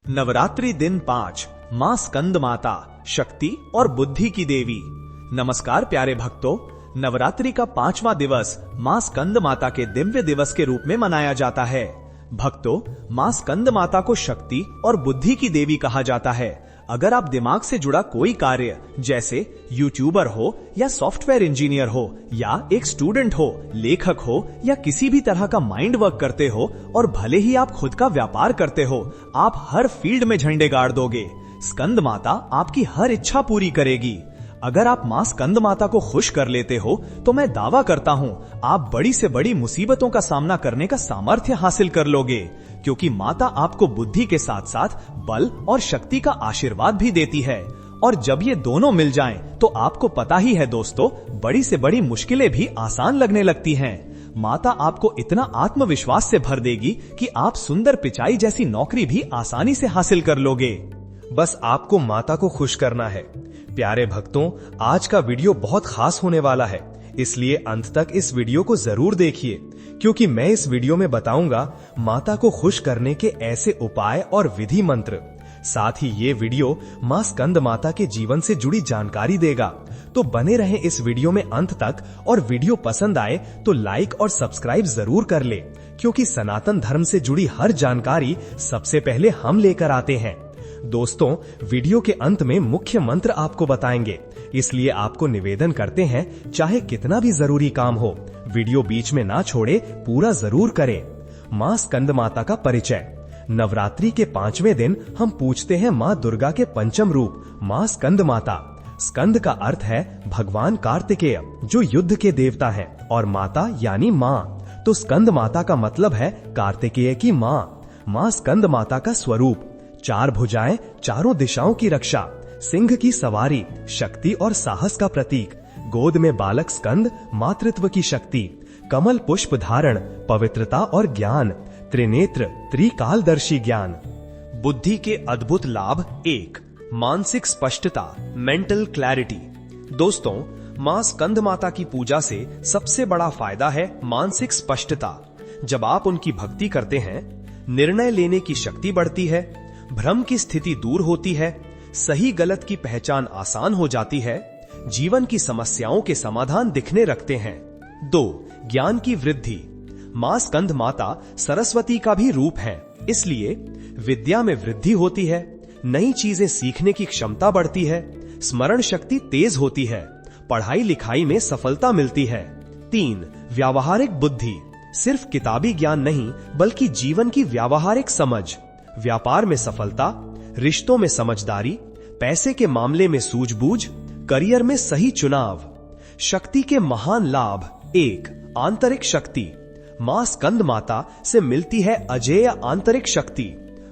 नवरात्रि दिन 5 मां स्कंद माता शक्ति और बुद्धि की देवी। नमस्कार प्यारे भक्तों, नवरात्रि का 5वां दिवस मां स्कंद माता के दिव्य दिवस के रूप में मनाया जाता है। भक्तों, मां स्कंद माता को शक्ति और बुद्धि की देवी कहा जाता है। अगर आप दिमाग से जुड़ा कोई कार्य जैसे यूट्यूबर हो या सॉफ्टवेयर इंजीनियर हो या एक स्टूडेंट हो, लेखक हो या किसी भी तरह का माइंड वर्क करते हो और भले ही आप खुद का व्यापार करते हो, आप हर फील्ड में झंडे गाड़ दोगे। स्कंद माता आपकी हर इच्छा पूरी करेगी। अगर आप मां स्कंद माता को खुश कर लेते हो तो मैं दावा करता हूं आप बड़ी से बड़ी मुसीबतों का सामना करने का सामर्थ्य हासिल कर लोगे, क्योंकि माता आपको बुद्धि के साथ साथ बल और शक्ति का आशीर्वाद भी देती है। और जब ये दोनों मिल जाएं, तो आपको पता ही है दोस्तों, बड़ी से बड़ी मुश्किलें भी आसान लगने लगती हैं। माता आपको इतना आत्मविश्वास से भर देगी कि आप सुंदर पिचाई जैसी नौकरी भी आसानी से हासिल कर लोगे। बस आपको माता को खुश करना है। प्यारे भक्तों, आज का वीडियो बहुत खास होने वाला है, इसलिए अंत तक इस वीडियो को जरूर देखिए, क्योंकि मैं इस वीडियो में बताऊंगा माता को खुश करने के ऐसे उपाय और विधि मंत्र। साथ ही ये वीडियो मां स्कंद माता के जीवन से जुड़ी जानकारी देगा। तो बने रहें इस वीडियो में अंत तक, और वीडियो पसंद आए तो लाइक और सब्सक्राइब जरूर कर ले, क्योंकि सनातन धर्म से जुड़ी हर जानकारी सबसे पहले हम लेकर आते हैं। दोस्तों, वीडियो के अंत में मुख्य मंत्र आपको बताएंगे, इसलिए आपको निवेदन करते हैं चाहे कितना भी जरूरी काम हो, वीडियो बीच में ना छोड़े, पूरा जरूर करें। मां स्कंद माता का परिचय। नवरात्रि के 5वें दिन हम पूजते हैं मां दुर्गा के पंचम रूप मां स्कंद माता। स्कंद का अर्थ है भगवान कार्तिकेय, जो युद्ध के देवता हैं, और माता यानी मां, तो स्कंद माता का मतलब है कार्तिकेय की मां। मां स्कंद माता का स्वरूप: 4 भुजाएं, चारों दिशाओं की रक्षा, सिंह की सवारी, शक्ति और साहस का प्रतीक, गोद में बालक स्कंद, मातृत्व की शक्ति, कमल पुष्प धारण, पवित्रता और ज्ञान, त्रिनेत्र, त्रिकालदर्शी ज्ञान। बुद्धि के अद्भुत लाभ 1 मानसिक स्पष्टता, मेंटल क्लैरिटी। दोस्तों, मां स्कंद माता की पूजा से सबसे बड़ा फायदा है मानसिक स्पष्टता। जब आप उनकी भक्ति करते हैं, निर्णय लेने की शक्ति बढ़ती है, भ्रम की स्थिति दूर होती है, सही गलत की पहचान आसान हो जाती है, जीवन की समस्याओं के समाधान दिखने लगते हैं। 2 ज्ञान की वृद्धि। मां स्कंद माता सरस्वती का भी रूप है, इसलिए विद्या में वृद्धि होती है, नई चीजें सीखने की क्षमता बढ़ती है, स्मरण शक्ति तेज होती है, पढ़ाई लिखाई में सफलता मिलती है। 3 व्यावहारिक बुद्धि। सिर्फ किताबी ज्ञान नहीं, बल्कि जीवन की व्यावहारिक समझ, व्यापार में सफलता, रिश्तों में समझदारी, पैसे के मामले में सूझबूझ, करियर में सही चुनाव। शक्ति के महान लाभ। 1 आंतरिक शक्ति। मां स्कंद माता से मिलती है अजेय आंतरिक शक्ति,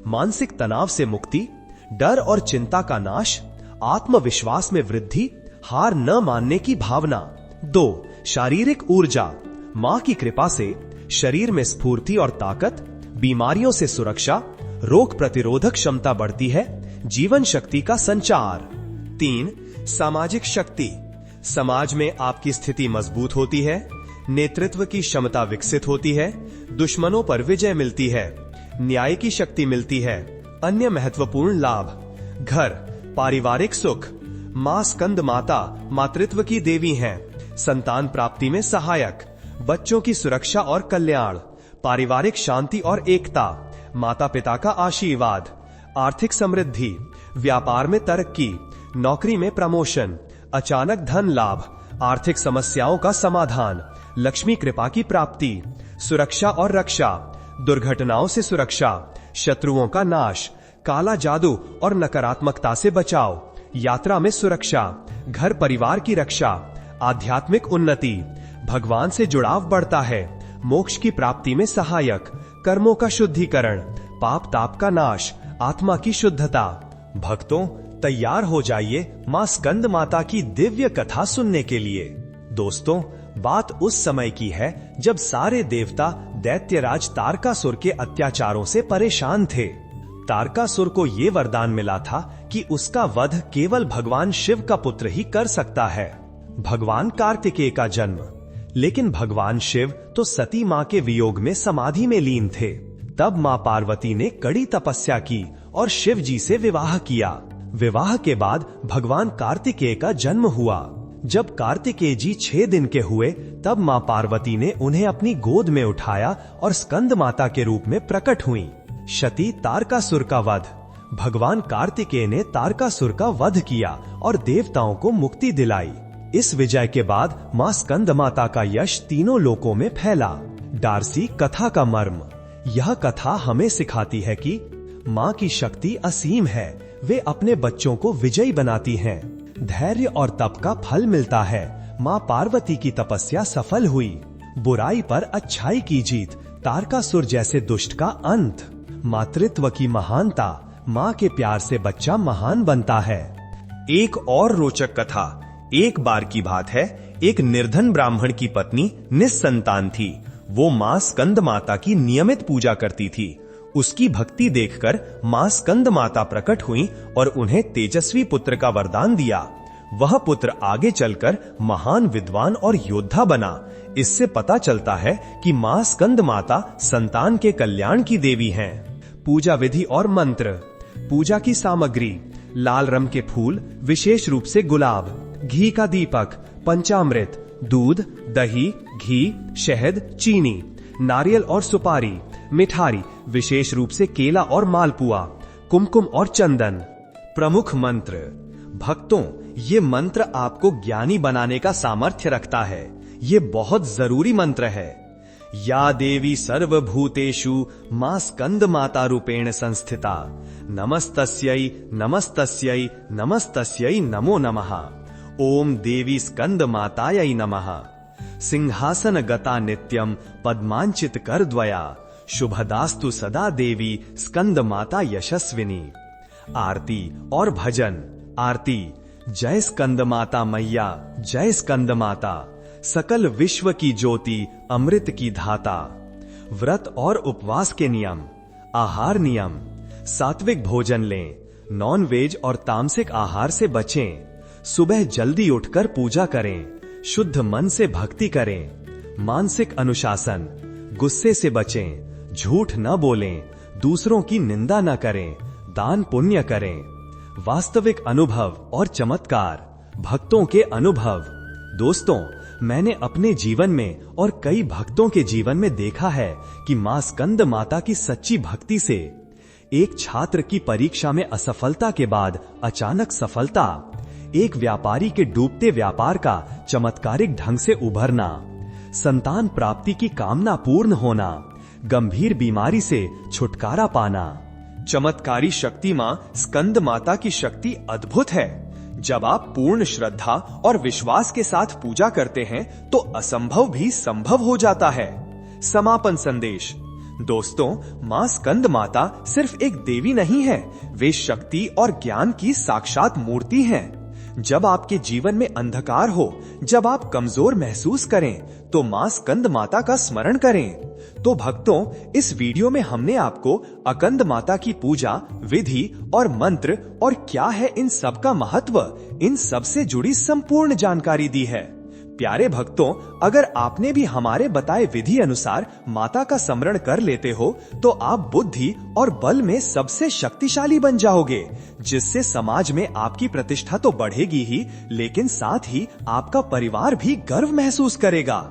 मानसिक तनाव से मुक्ति, डर और चिंता का नाश, आत्मविश्वास में वृद्धि, हार न मानने की भावना। 2 शारीरिक ऊर्जा। मां की कृपा से शरीर में स्फूर्ति और ताकत, बीमारियों से सुरक्षा, रोग प्रतिरोधक क्षमता बढ़ती है, जीवन शक्ति का संचार। 3 सामाजिक शक्ति। समाज में आपकी स्थिति मजबूत होती है, नेतृत्व की क्षमता विकसित होती है, दुश्मनों पर विजय मिलती है, न्याय की शक्ति मिलती है। अन्य महत्वपूर्ण लाभ। घर, पारिवारिक सुख। मां स्कंद माता मातृत्व की देवी हैं, संतान प्राप्ति में सहायक, बच्चों की सुरक्षा और कल्याण, पारिवारिक शांति और एकता, माता पिता का आशीर्वाद, आर्थिक समृद्धि, व्यापार में तरक्की, नौकरी में प्रमोशन, अचानक धन लाभ, आर्थिक समस्याओं का समाधान, लक्ष्मी कृपा की प्राप्ति, सुरक्षा और रक्षा, दुर्घटनाओं से सुरक्षा, शत्रुओं का नाश, काला जादू और नकारात्मकता से बचाव, यात्रा में सुरक्षा, घर परिवार की रक्षा, आध्यात्मिक उन्नति, भगवान से जुड़ाव बढ़ता है, मोक्ष की प्राप्ति में सहायक, कर्मों का शुद्धिकरण, पाप ताप का नाश, आत्मा की शुद्धता। भक्तों, तैयार हो जाइए मां स्कंद माता की दिव्य कथा सुनने के लिए। दोस्तों, बात उस समय की है जब सारे देवता दैत्यराज तारकासुर के अत्याचारों से परेशान थे। तारकासुर को ये वरदान मिला था कि उसका वध केवल भगवान शिव का पुत्र ही कर सकता है, भगवान कार्तिकेय का जन्म। लेकिन भगवान शिव तो सती मां के वियोग में समाधि में लीन थे। तब मां पार्वती ने कड़ी तपस्या की और शिव जी से विवाह किया। विवाह के बाद भगवान कार्तिकेय का जन्म हुआ। जब कार्तिकेय जी 6 दिन के हुए तब मां पार्वती ने उन्हें अपनी गोद में उठाया और स्कंद माता के रूप में प्रकट हुईं। शती तारकासुर का वध। भगवान कार्तिकेय ने तारकासुर का वध किया और देवताओं को मुक्ति दिलाई। इस विजय के बाद मां स्कंद माता का यश तीनों लोकों में फैला। डार्सी कथा का मर्म। यह कथा हमें सिखाती है कि मां की शक्ति असीम है। वे अपने बच्चों को विजयी बनाती हैं। धैर्य और तप का फल मिलता है। मां पार्वती की तपस्या सफल हुई। बुराई पर अच्छाई की जीत, तारकासुर जैसे दुष्ट का अंत। मातृत्व की महानता। मां के प्यार से बच्चा महान बनता है। एक और रोचक कथा। एक बार की बात है, एक निर्धन ब्राह्मण की पत्नी निस्संतान थी। वो मां स्कंद माता की नियमित पूजा करती थी। उसकी भक्ति देखकर मां स्कंद माता प्रकट हुई और उन्हें तेजस्वी पुत्र का वरदान दिया। वह पुत्र आगे चलकर महान विद्वान और योद्धा बना। इससे पता चलता है कि मां स्कंद माता संतान के कल्याण की देवी हैं। पूजा विधि और मंत्र। पूजा की सामग्री: लाल रंग के फूल, विशेष रूप से गुलाब, घी का दीपक, पंचामृत, दूध, दही, घी, शहद, चीनी, नारियल और सुपारी, मिठाई, विशेष रूप से केला और मालपुआ, कुमकुम और चंदन। प्रमुख मंत्र। भक्तों, ये मंत्र आपको ज्ञानी बनाने का सामर्थ्य रखता है। ये बहुत जरूरी मंत्र है। या देवी सर्वभूतेषु मां स्कंद माता रूपेण संस्थिता, नमस्तस्यै नमस्तस्यै नमस्तस्यै नमो नमः। ओम देवी स्कंद मातायै नमः। सिंहासन गता नित्यम पद्मांचित कर द्वया, शुभदास्तु सदा देवी स्कंद माता यशस्विनी। आरती और भजन। आरती। जय स्कंद माता मैया, जय स्कंद माता, सकल विश्व की ज्योति, अमृत की धाता। व्रत और उपवास के नियम। आहार नियम: सात्विक भोजन लें, नॉन वेज और तामसिक आहार से बचें। सुबह जल्दी उठकर पूजा करें। शुद्ध मन से भक्ति करें। मानसिक अनुशासन: गुस्से से बचें, झूठ न बोलें, दूसरों की निंदा न करें, दान पुण्य करें। वास्तविक अनुभव और चमत्कार। भक्तों के अनुभव। दोस्तों, मैंने अपने जीवन में और कई भक्तों के जीवन में देखा है कि मां स्कंद माता की सच्ची भक्ति से एक छात्र की परीक्षा में असफलता के बाद अचानक सफलता, एक व्यापारी के डूबते व्यापार का चमत्कारिक ढंग से उभरना, संतान प्राप्ति की कामना पूर्ण होना, गंभीर बीमारी से छुटकारा पाना। चमत्कारी शक्ति मां स्कंद माता की शक्ति अद्भुत है। जब आप पूर्ण श्रद्धा और विश्वास के साथ पूजा करते हैं तो असंभव भी संभव हो जाता है। समापन संदेश। दोस्तों, मां स्कंद माता सिर्फ एक देवी नहीं है, वे शक्ति और ज्ञान की साक्षात मूर्ति हैं। जब आपके जीवन में अंधकार हो, जब आप कमजोर महसूस करें, तो मां स्कंद माता का स्मरण करें। तो भक्तों, इस वीडियो में हमने आपको स्कंद माता की पूजा विधि और मंत्र और क्या है इन सब का महत्व, इन सब से जुड़ी संपूर्ण जानकारी दी है। प्यारे भक्तों, अगर आपने भी हमारे बताए विधि अनुसार माता का स्मरण कर लेते हो तो आप बुद्धि और बल में सबसे शक्तिशाली बन जाओगे, जिससे समाज में आपकी प्रतिष्ठा तो बढ़ेगी ही, लेकिन साथ ही आपका परिवार भी गर्व महसूस करेगा।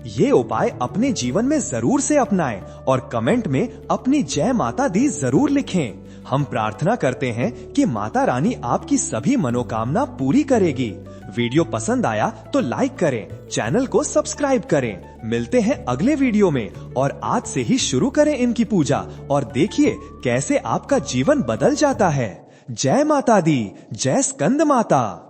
ये उपाय अपने जीवन में जरूर से अपनाएं और कमेंट में अपनी जय माता दी जरूर लिखें। हम प्रार्थना करते हैं कि माता रानी आपकी सभी मनोकामना पूरी करेगी। वीडियो पसंद आया तो लाइक करें, चैनल को सब्सक्राइब करें। मिलते हैं अगले वीडियो में और आज से ही शुरू करें इनकी पूजा और देखिए कैसे आपका जीवन बदल जाता है। जय माता दी, जय स्कंद माता।